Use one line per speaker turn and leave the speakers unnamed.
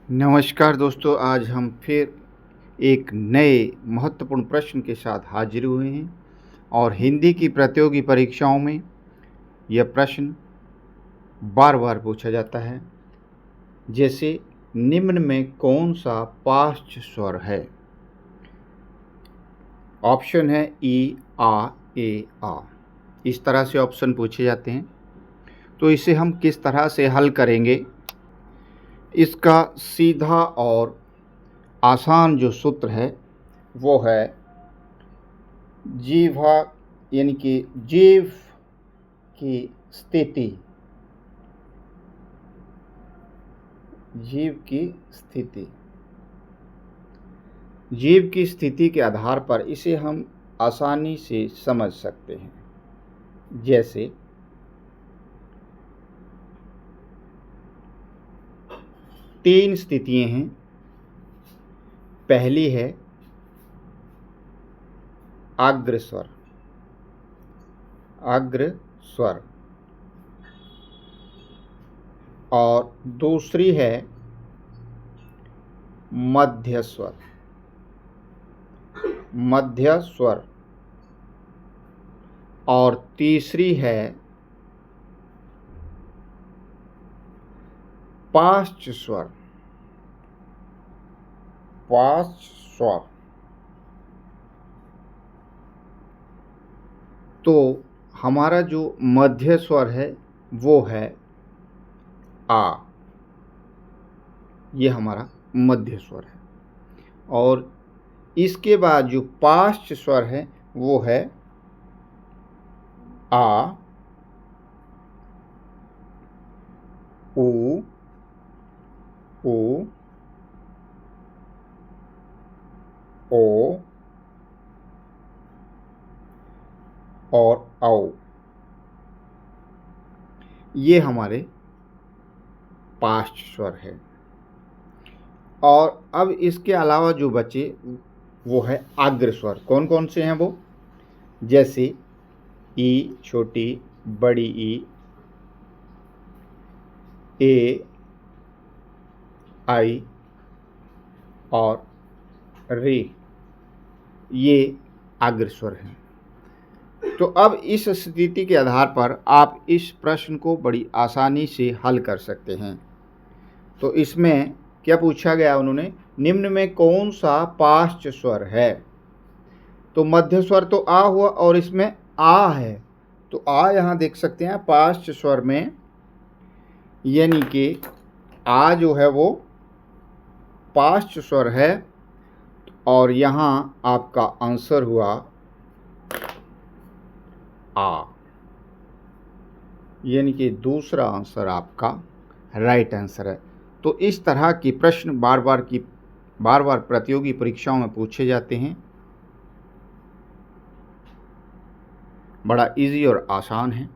नमस्कार दोस्तों, आज हम फिर एक नए महत्वपूर्ण प्रश्न के साथ हाजिर हुए हैं और हिंदी की प्रतियोगी परीक्षाओं में यह प्रश्न बार बार पूछा जाता है। जैसे निम्न में कौन सा पाश्च स्वर है? ऑप्शन है ई, आ, ए, आ। इस तरह से ऑप्शन पूछे जाते हैं। तो इसे हम किस तरह से हल करेंगे, इसका सीधा और आसान जो सूत्र है वो है जीवा यानी कि जीव की स्थिति। जीव की स्थिति के आधार पर इसे हम आसानी से समझ सकते हैं। जैसे तीन स्थितियां हैं। पहली है अग्र स्वर और दूसरी है मध्य स्वर और तीसरी है पाश्च स्वर। तो हमारा जो मध्य स्वर है वो है आ। ये हमारा मध्य स्वर है और इसके बाद जो पाश्च स्वर है वो है आ, उ, ओ और औ। ये हमारे पाश्च स्वर है। और अब इसके अलावा जो बचे वो है अग्र स्वर। कौन कौन से हैं वो? जैसे ई छोटी, बड़ी ई, ए, आई और रे, ये अग्र स्वर हैं। तो अब इस स्थिति के आधार पर आप इस प्रश्न को बड़ी आसानी से हल कर सकते हैं। तो इसमें क्या पूछा गया उन्होंने, निम्न में कौन सा पाश्च स्वर है? तो मध्य स्वर तो आ हुआ और इसमें आ है, तो आ यहाँ देख सकते हैं पाश्च स्वर में, यानी कि आ जो है वो पाश्च स्वर है और यहाँ आपका आंसर हुआ आ, यानी कि दूसरा आंसर आपका राइट आंसर है। तो इस तरह की प्रश्न बार बार प्रतियोगी परीक्षाओं में पूछे जाते हैं। बड़ा इजी और आसान है।